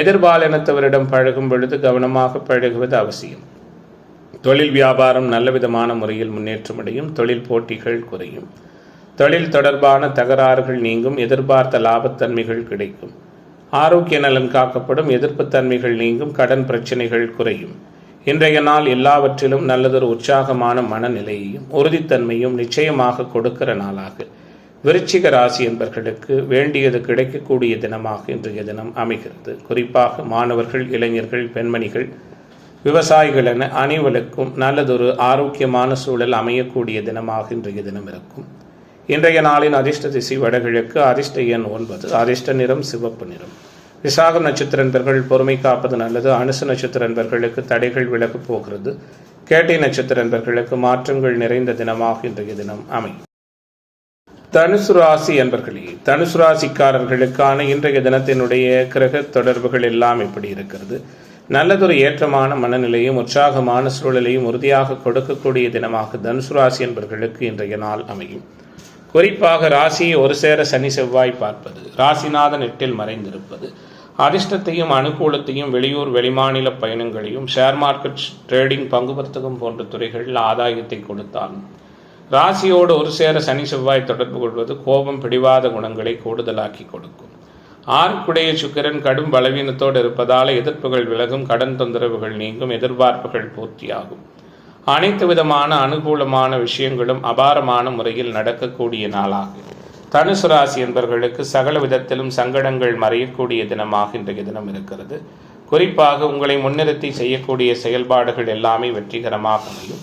எதிர்பாலினத்தவரிடம் பழகும் பொழுது கவனமாக பழகுவது அவசியம். தொழில் வியாபாரம் நல்ல விதமான முறையில் முன்னேற்றமடையும். தொழில் போட்டிகள் குறையும். தொழில் தொடர்பான தகராறுகள் நீங்கும். எதிர்பார்த்த லாபத்தன்மைகள் கிடைக்கும். ஆரோக்கிய நலன் காக்கப்படும். எதிர்ப்புத்தன்மைகள் நீங்கும். கடன் பிரச்சனைகள் குறையும். இன்றைய நாள் எல்லாவற்றிலும் நல்லதொரு உற்சாகமான மனநிலையையும் உறுதித்தன்மையும் நிச்சயமாக கொடுக்கிற நாளாக விருச்சிக ராசி என்பவர்களுக்கு வேண்டியது கிடைக்கக்கூடிய தினமாக இன்றைய தினம் அமைகிறது. குறிப்பாக மாணவர்கள், இளைஞர்கள், பெண்மணிகள், விவசாயிகள் என அனைவருக்கும் நல்லதொரு ஆரோக்கியமான சூழல் அமையக்கூடிய தினமாக இன்றைய தினம் இருக்கும். இன்றைய நாளின் அதிர்ஷ்ட திசை வடகிழக்கு. அதிர்ஷ்ட எண் 9. அதிர்ஷ்ட நிறம் சிவப்பு நிறம். விசாகம் நட்சத்திர நண்பர்கள் பொறுமை காப்பது நல்லது. அனுச நட்சத்திர நண்பர்களுக்கு தடைகள் விலகு போகிறது. கேட்டை நட்சத்திர நண்பர்களுக்கு மாற்றங்கள் நிறைந்த தினமாக இன்றைய தினம் அமையும். தனுசு ராசி என்பர்களே, தனுசு ராசிக்காரர்களுக்கான இன்றைய தினத்தினுடைய கிரக தொடர்புகள் எல்லாம் எப்படி இருக்கிறது? நல்லதொரு ஏற்றமான மனநிலையும் உற்சாகமான சூழலையும் உறுதியாக கொடுக்கக்கூடிய தினமாக தனுசு ராசி என்பவர்களுக்கு இன்றைய நாள் அமையும். குறிப்பாக ராசியை ஒரு சேர சனி செவ்வாய் பார்ப்பது, ராசிநாதன் 8ல் மறைந்திருப்பது, அதிர்ஷ்டத்தையும் அனுகூலத்தையும், வெளியூர் வெளிமாநில பயணங்களையும், ஷேர் மார்க்கெட், ட்ரேடிங், பங்கு வர்த்தகம் போன்ற துறைகளில் ஆதாயத்தை கொடுத்தாலும் ராசியோடு ஒரு சேர சனி செவ்வாய் தொடர்பு கொள்வது கோபம், பிடிவாத குணங்களை கூடுதலாக்கி கொடுக்கும். 6க்குடைய சுக்கிரன் கடும் பலவீனத்தோடு இருப்பதால் எதிர்ப்புகள் விலகும். கடன் தொந்தரவுகள் நீங்கும். எதிர்பார்ப்புகள் பூர்த்தியாகும். அனைத்து விதமான அனுகூலமான விஷயங்களும் அபாரமான முறையில் நடக்கக்கூடிய நாளாக தனுசு ராசி என்பவர்களுக்கு சகல விதத்திலும் சங்கடங்கள் மறையக்கூடிய தினமாக இன்றைய தினம் இருக்கிறது. குறிப்பாக உங்களை முன்னிறுத்தி செய்யக்கூடிய செயல்பாடுகள் எல்லாமே வெற்றிகரமாக அமையும்.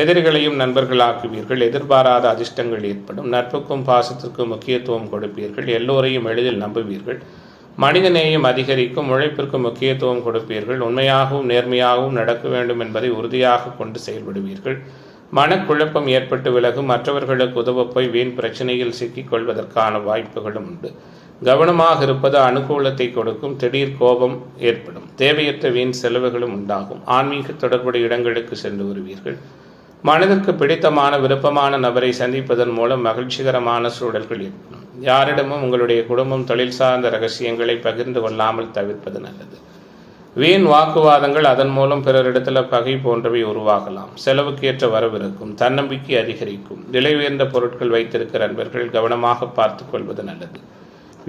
எதிரிகளையும் நண்பர்களாக்குவீர்கள். எதிர்பாராத அதிர்ஷ்டங்கள் ஏற்படும். நட்புக்கும் பாசத்திற்கும் முக்கியத்துவம் கொடுப்பீர்கள். எல்லோரையும் எளிதில் நம்புவீர்கள். மனிதநேயம் அதிகரிக்கும். உழைப்பிற்கு முக்கியத்துவம் கொடுப்பீர்கள். உண்மையாகவும் நேர்மையாகவும் நடக்க வேண்டும் என்பதை உறுதியாக கொண்டு செயல்படுவீர்கள். மனக்குழப்பம் ஏற்பட்டு விலகும். மற்றவர்களுக்கு உதவ போய் வீண் பிரச்சனையில் சிக்கிக் கொள்வதற்கான வாய்ப்புகளும் உண்டு. கவனமாக இருப்பது அனுகூலத்தை கொடுக்கும். திடீர் கோபம் ஏற்படும். தேவையற்ற வீண் செலவுகளும் உண்டாகும். ஆன்மீக தொடர்புடைய இடங்களுக்கு சென்று வருவீர்கள். மனதிற்கு பிடித்தமான விருப்பமான நபரை சந்திப்பதன் மூலம் மகிழ்ச்சிகரமான சூழல்கள் ஏற்படும். யாரிடமும் உங்களுடைய குடும்பம், தொழில் சார்ந்த ரகசியங்களை பகிர்ந்து கொள்ளாமல் தவிர்ப்பது நல்லது. வீண் வாக்குவாதங்கள், அதன் மூலம் பிறரிடத்தில் பகை போன்றவை உருவாகலாம். செலவுக்கேற்ற வரவிருக்கும். தன்னம்பிக்கை அதிகரிக்கும். விலை உயர்ந்த பொருட்கள் வைத்திருக்கிற நண்பர்கள் கவனமாக பார்த்து கொள்வது நல்லது.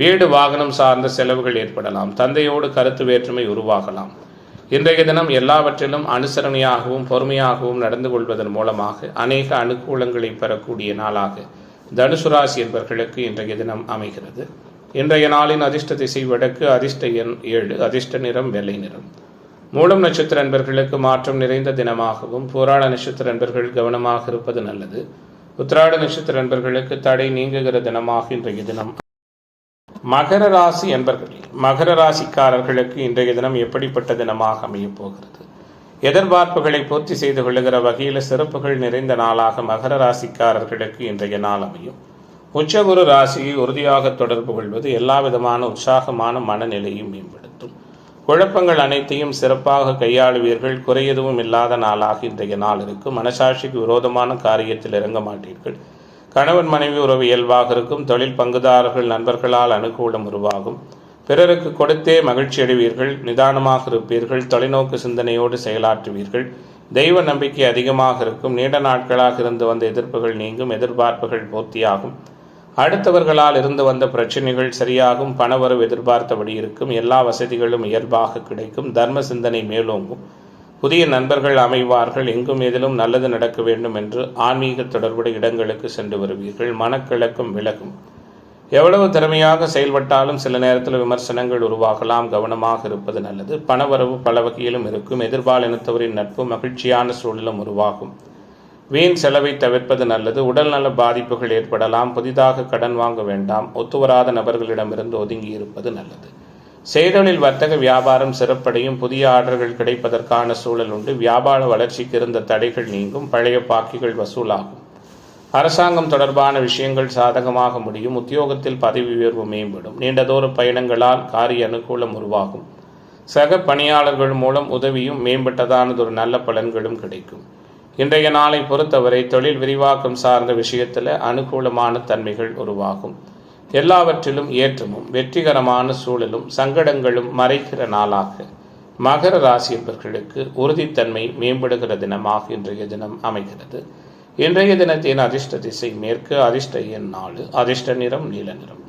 வீடு வாகனம் சார்ந்த செலவுகள் ஏற்படலாம். தந்தையோடு கருத்து வேற்றுமை உருவாகலாம். இன்றைய தினம் எல்லாவற்றிலும் அனுசரணையாகவும் பொறுமையாகவும் நடந்து கொள்வதன் மூலமாக அநேக அனுகூலங்களை பெறக்கூடிய நாளாக தனுசு ராசி என்பவர்களுக்கு இன்றைய தினம் அமைகிறது. இன்றைய நாளின் அதிர்ஷ்ட திசை வடக்கு. அதிர்ஷ்ட எண் 7. அதிர்ஷ்ட நிறம் வெள்ளை நிறம். மூலம் நட்சத்திர நண்பர்களுக்கு மாற்றம் நிறைந்த தினமாகவும், போராட நட்சத்திர நண்பர்கள் கவனமாக இருப்பது நல்லது. உத்திராட நட்சத்திர நண்பர்களுக்கு தடை நீங்குகிற தினமாக இன்றைய தினம். மகர ராசி என்பர்களே, மகர ராசிக்காரர்களுக்கு இன்றைய தினம் எப்படிப்பட்ட தினமாக அமையப் போகிறது? எதிர்பார்ப்புகளை பூர்த்தி செய்து கொள்ளுகிற வகையில் சிறப்புகள் நிறைந்த நாளாக மகர ராசிக்காரர்களுக்கு இன்றைய நாள் அமையும். உச்சகுரு ராசியை உறுதியாக தொடர்பு கொள்வது எல்லா விதமான உற்சாகமான மனநிலையும் மேம்படுத்தும். குழப்பங்கள் அனைத்தையும் சிறப்பாக கையாளுவீர்கள். குறை எதுவும் இல்லாத நாளாக இன்றைய நாள் இருக்கும். மனசாட்சிக்கு விரோதமான காரியத்தில் இறங்க மாட்டீர்கள். கணவன் மனைவி உறவு இயல்பாக இருக்கும். தொழில் பங்குதாரர்கள் நண்பர்களால் அனுகூலம் உருவாகும். பிறருக்கு கொடுத்தே மகிழ்ச்சி அடைவீர்கள். நிதானமாக இருப்பீர்கள். தொலைநோக்கு சிந்தனையோடு செயலாற்றுவீர்கள். தெய்வ நம்பிக்கை அதிகமாக இருக்கும். நீண்ட நாட்களாக இருந்து வந்த எதிர்ப்புகள் நீங்கும். எதிர்பார்ப்புகள் பூர்த்தியாகும். அடுத்தவர்களால் இருந்து வந்த பிரச்சனைகள் சரியாகும். பணவரவு எதிர்பார்த்தபடி இருக்கும். எல்லா வசதிகளும் இயல்பாக கிடைக்கும். தர்ம சிந்தனை மேலோங்கும். புதிய நண்பர்கள் அமைவார்கள். எங்கும் எதிலும் நல்லது நடக்க வேண்டும் என்று ஆன்மீக தொடர்புடைய இடங்களுக்கு சென்று வருவீர்கள். மனக்கிழக்கம் விலகும். எவ்வளவு திறமையாக செயல்பட்டாலும் சில நேரத்தில் விமர்சனங்கள் உருவாகலாம். கவனமாக இருப்பது நல்லது. பணவரவு பல வகையிலும் இருக்கும். எதிர்பாலினத்தவரின் நட்பு மகிழ்ச்சியான சூழலும் உருவாகும். வீண் செலவை தவிர்ப்பது நல்லது. உடல்நல பாதிப்புகள் ஏற்படலாம். புதிதாக கடன் வாங்க வேண்டாம். ஒத்துவராத நபர்களிடமிருந்து ஒதுங்கி இருப்பது நல்லது. செய்தொழில் வர்த்தக வியாபாரம் சிறப்படையும். புதிய ஆர்டர்கள் கிடைப்பதற்கான சூழல் உண்டு. வியாபார வளர்ச்சிக்கு இருந்த தடைகள் நீங்கும். பழைய பாக்கிகள் வசூலாகும். அரசாங்கம் தொடர்பான விஷயங்கள் சாதகமாக முடியும். உத்தியோகத்தில் பதவி உயர்வு மேம்படும். நீண்ட தூர பயணங்களால் காரிய அனுகூலம் உருவாகும். சக பணியாளர்கள் மூலம் உதவியும் மேம்பட்டதானதொரு நல்ல பலன்களும் கிடைக்கும். இன்றைய நாளை பொறுத்தவரை தொழில் விரிவாக்கம் சார்ந்த விஷயத்தில் அனுகூலமான தன்மைகள் உருவாகும். எல்லாவற்றிலும் ஏற்றமும் வெற்றிகரமான சூழலும் சங்கடங்களும் மறைக்கிற நாளாக மகர ராசி என்பவர்களுக்கு உறுதித்தன்மை மேம்படுகிற தினமாக இன்றைய தினம் அமைகிறது. இன்றைய தினத்தின் அதிர்ஷ்ட திசை மேற்கு. அதிர்ஷ்ட எண் 4. அதிர்ஷ்ட நிறம் நீல நிறம்.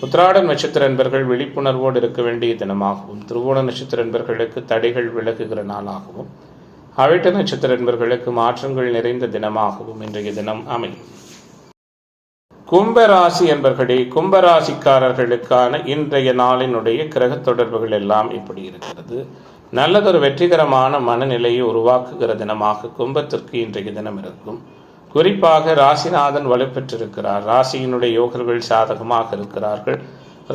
உத்திராடம் நட்சத்திர என்பர்கள் விழிப்புணர்வோடு இருக்க வேண்டிய தினமாகவும், திருவோண நட்சத்திர என்பர்களுக்கு தடைகள் விலகுகிற நாளாகவும், அவிட்ட நட்சத்திர என்பர்களுக்கு மாற்றங்கள் நிறைந்த தினமாகவும் இன்றைய தினம் அமையும். கும்பராசி என்பர்களே, கும்பராசிக்காரர்களுக்கான இன்றைய நாளினுடைய கிரக தொடர்புகள் எல்லாம் இப்படி இருக்கிறது. நல்லதொரு வெற்றிகரமான மனநிலையை உருவாக்குகிற தினமாக கும்பத்திற்கு இன்றைய தினம் இருக்கும். குறிப்பாக ராசிநாதன் வலுப்பெற்றிருக்கிறார். ராசியினுடைய யோகர்கள் சாதகமாக இருக்கிறார்கள்.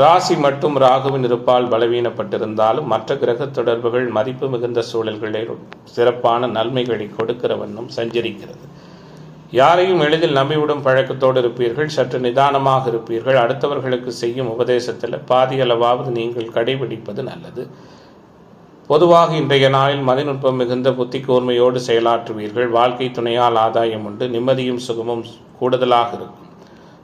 ராசி மட்டும் ராகுவின் இருப்பால் பலவீனப்பட்டிருந்தாலும் மற்ற கிரக தொடர்புகள் மதிப்பு மிகுந்த சூழல்களில் சிறப்பான நன்மைகளை கொடுக்கிற வண்ணம் சஞ்சரிக்கிறது. யாரையும் எளிதில் நம்பிவிடும் பழக்கத்தோடு இருப்பீர்கள். சற்று நிதானமாக இருப்பீர்கள். அடுத்தவர்களுக்கு செய்யும் உபதேசத்தில் பாதியளவாவது நீங்கள் கடைபிடிப்பது நல்லது. பொதுவாக இன்றைய நாளில் மதிநுட்பம் மிகுந்த புத்தி கூர்மையோடு செயலாற்றுவீர்கள். வாழ்க்கை துணையால் ஆதாயம் உண்டு. நிம்மதியும் சுகமும் கூடுதலாக இருக்கும்.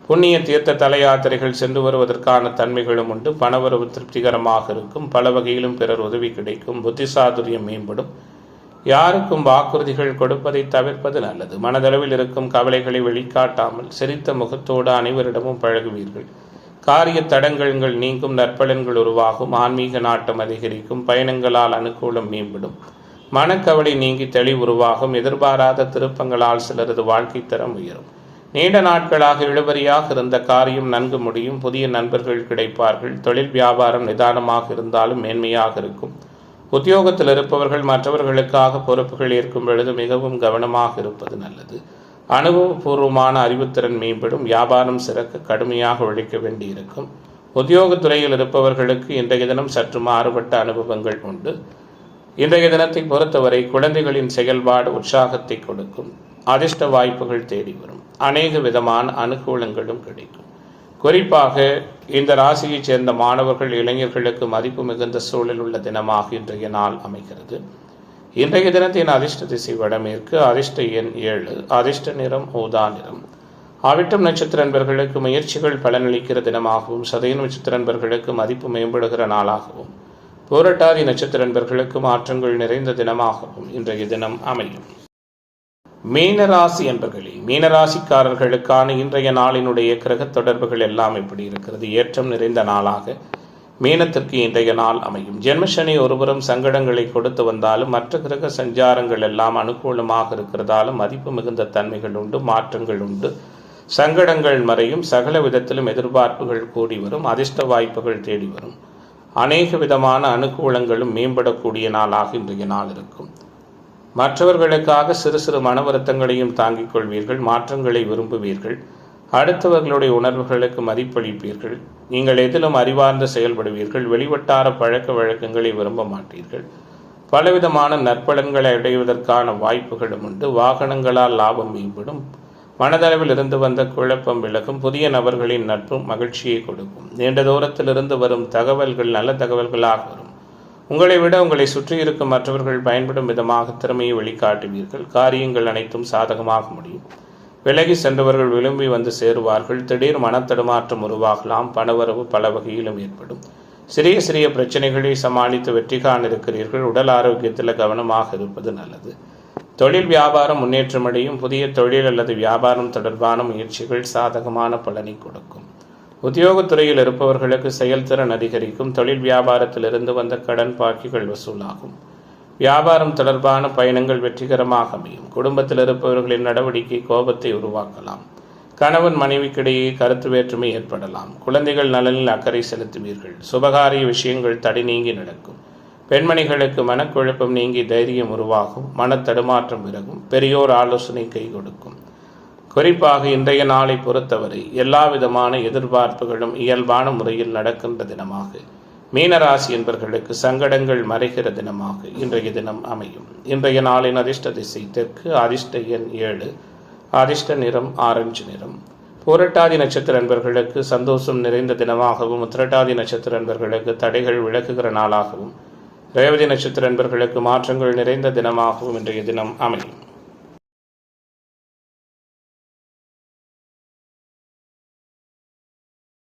புண்ணிய தீர்த்த தல யாத்திரைகள் சென்று வருவதற்கான தன்மைகளும் உண்டு. பணவரவு திருப்திகரமாக இருக்கும். பல வகையிலும் பிறர் உதவி கிடைக்கும். புத்திசாதுரியம் மேம்படும். யாருக்கும் வாக்குறுதிகள் கொடுப்பதை தவிர்ப்பது நல்லது. மனதளவில் இருக்கும் கவலைகளை வெளிக்காட்டாமல் சிரித்த முகத்தோடு அனைவரிடமும் பழகுவீர்கள். காரிய தடங்கல்கள் நீங்கும். நற்பலன்கள் உருவாகும். ஆன்மீக நாட்டம் அதிகரிக்கும். பயணங்களால் அனுகூலம் மேம்படும். மனக்கவலை நீங்கி தெளிவு உருவாகும். எதிர்பாராத திருப்பங்களால் சிலரது வாழ்க்கை தரம் உயரும். நீண்ட நாட்களாக இழுபறியாக இருந்த காரியம் நன்கு முடியும். புதிய நண்பர்கள் கிடைப்பார்கள். தொழில் வியாபாரம் நிதானமாக இருந்தாலும் மேன்மையாக இருக்கும். உத்தியோகத்தில் இருப்பவர்கள் மற்றவர்களுக்காக பொறுப்புகள் ஏற்கும் பொழுது மிகவும் கவனமாக இருப்பது நல்லது. அனுபவபூர்வமான அறிவுத்திறன் மேம்படும். வியாபாரம் சிறக்க கடுமையாக உழைக்க வேண்டியிருக்கும். உத்தியோகத்துறையில் இருப்பவர்களுக்கு இன்றைய தினம் சற்று மாறுபட்ட அனுபவங்கள் உண்டு. இன்றைய தினத்தை பொறுத்தவரை குழந்தைகளின் செயல்பாடு உற்சாகத்தை கொடுக்கும். அதிர்ஷ்ட வாய்ப்புகள் தேடி வரும். அநேக விதமான அனுகூலங்களும் கிடைக்கும். குறிப்பாக இந்த ராசியைச் சேர்ந்த மாணவர்கள் இளைஞர்களுக்கு மதிப்பு மிகுந்த சூழல் உள்ள தினமாக இன்றைய நாள் அமைகிறது. இன்றைய தினத்தின் அதிர்ஷ்ட திசை வடமேற்கு. அதிர்ஷ்ட எண் 7. அதிர்ஷ்ட நிறம் ஊதா நிறம். அவிட்டம் நட்சத்திர நண்பர்களுக்கு முயற்சிகள் பலனளிக்கிற தினமாகவும், சதய நட்சத்திர நண்பர்களுக்கு மதிப்பு மேம்படுகிற நாளாகவும், பூரட்டாதி நட்சத்திர நண்பர்களுக்கு மாற்றங்கள் நிறைந்த தினமாகவும் இன்றைய தினம் அமையும். மீனராசி என்பர்களே, மீனராசிக்காரர்களுக்கான இன்றைய நாளினுடைய கிரக தொடர்புகள் எல்லாம் எப்படி இருக்கிறது? ஏற்றம் நிறைந்த நாளாக மீனத்திற்கு இன்றைய நாள் அமையும். ஜென்மசனி ஒருபுறம் சங்கடங்களை கொடுத்து வந்தாலும் மற்ற கிரக சஞ்சாரங்கள் எல்லாம் அனுகூலமாக இருக்கிறதாலும் மதிப்பு மிகுந்த தன்மைகள் உண்டு. மாற்றங்கள் உண்டு. சங்கடங்கள் மறையும். சகல விதத்திலும் எதிர்பார்ப்புகள் கூடி வரும். அதிர்ஷ்ட வாய்ப்புகள் தேடி வரும். அநேக விதமான அனுகூலங்களும் மேம்படக்கூடிய நாளாக இன்றைய நாள் இருக்கும். மற்றவர்களுக்காக சிறு சிறு மன வருத்தங்களையும் தாங்கிக் கொள்வீர்கள். மாற்றங்களை விரும்புவீர்கள். அடுத்தவர்களுடைய உணர்வுகளுக்கு மதிப்பளிப்பீர்கள். நீங்கள் எதிலும் அறிவார்ந்து செயல்படுவீர்கள். வெளிவட்டார பழக்க வழக்கங்களை விரும்ப மாட்டீர்கள். பலவிதமான நற்பலன்களை அடைவதற்கான வாய்ப்புகளும் உண்டு. வாகனங்களால் லாபம் மேம்படும். மனதளவில் இருந்து வந்த குழப்பம் விலகும். புதிய நபர்களின் நட்பும் மகிழ்ச்சியை கொடுக்கும். நீண்ட தூரத்திலிருந்து வரும் தகவல்கள் நல்ல தகவல்களாக வரும். உங்களை விட உங்களை சுற்றி இருக்கும் மற்றவர்கள் பயன்படும் விதமாக திறமையை வெளிக்காட்டுவீர்கள். காரியங்கள் அனைத்தும் சாதகமாக முடியும். விலகி சென்றவர்கள் விரும்பி வந்து சேருவார்கள். திடீர் மனத்தடுமாற்றம் உருவாகலாம். பணவரவு பல வகையிலும் ஏற்படும். சிறிய சிறிய பிரச்சனைகளை சமாளித்து வெற்றி காண இருக்கிறீர்கள். உடல் ஆரோக்கியத்தில் கவனமாக இருப்பது நல்லது. தொழில் வியாபாரம் முன்னேற்றமடையும். புதிய தொழில் அல்லது வியாபாரம் தொடர்பான முயற்சிகள் சாதகமான பலனை கொடுக்கும். உத்தியோகத்துறையில் இருப்பவர்களுக்கு செயல்திறன் அதிகரிக்கும். தொழில் வியாபாரத்திலிருந்து வந்த கடன் பாக்கிகள் வசூலாகும். வியாபாரம் தொடர்பான பயணங்கள் வெற்றிகரமாக அமையும். குடும்பத்தில் இருப்பவர்களின் நடவடிக்கை கோபத்தை உருவாக்கலாம். கணவன் மனைவிக்கிடையே கருத்து வேற்றுமை ஏற்படலாம். குழந்தைகள் நலனில் அக்கறை செலுத்துவீர்கள். சுபகாரிய விஷயங்கள் தடை நீங்கி நடக்கும். பெண்மணிகளுக்கு மனக்குழப்பம் நீங்கி தைரியம் உருவாகும். மனத்தடுமாற்றம் விலகும். பெரியோர் ஆலோசனை கை கொடுக்கும். குறிப்பாக இன்றைய நாளை பொறுத்தவரை எல்லா விதமான எதிர்பார்ப்புகளும் இயல்பான முறையில் நடக்கின்ற தினமாக மீனராசி என்பவர்களுக்கு சங்கடங்கள் மறைகிற தினமாக இன்றைய தினம் அமையும். இன்றைய நாளின் அதிர்ஷ்ட திசை தெற்கு. அதிர்ஷ்ட எண் 7. அதிர்ஷ்ட நிறம் ஆரஞ்சு நிறம். பூரட்டாதி நட்சத்திர அன்பர்களுக்கு சந்தோஷம் நிறைந்த தினமாகவும், உத்திரட்டாதி நட்சத்திர அன்பர்களுக்கு தடைகள் விலகுகிற நாளாகவும், ரேவதி நட்சத்திர அன்பர்களுக்கு மாற்றங்கள் நிறைந்த தினமாகவும் இன்றைய தினம் அமையும்.